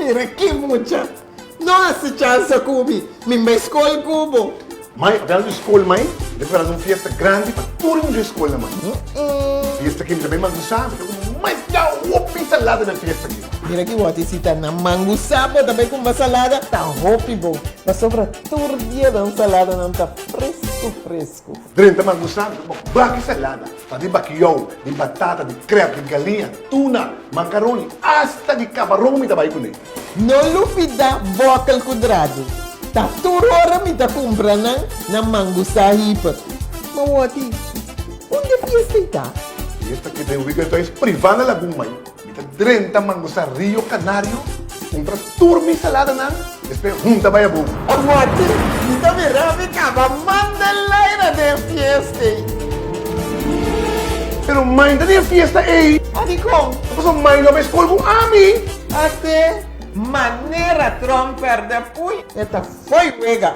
mira que mucha. Não há chance cubi. Me vai escola cubo. Mãe, apenas de escola, mãe. Depois faz uma festa grande para todo mundo de escola, mãe. Fiesta aqui também, mas não sabe. Mas dá uma pincelada na festa aqui. Mira que você se tá na mango sabo também com uma salada. Tá hopi bom. Mas sobra todo dia da salada não tá fresco. 30 mango sabe? Baque salada. Tá de baquiol, de batata, de crepe, de galinha, tuna, macaroni, hasta de camarão me vai com ele. Não lupida vocal quadrado. Tá tudo hora me tá comprando na mango sahipa. Mas você, onde fiesta está? Fiesta que tem ubicações privadas na Laguna, mãe. Mita 30 mango sa Rio Canário. Compra turma e salada na. Espera, junta vai a boca. Aguante, então me rabicava, manda lá de fiesta. Pero mãe, da fiesta aí. Adicom, Mas mãe não vai escolher com ami. até maneira tromper depois, esta foi mega.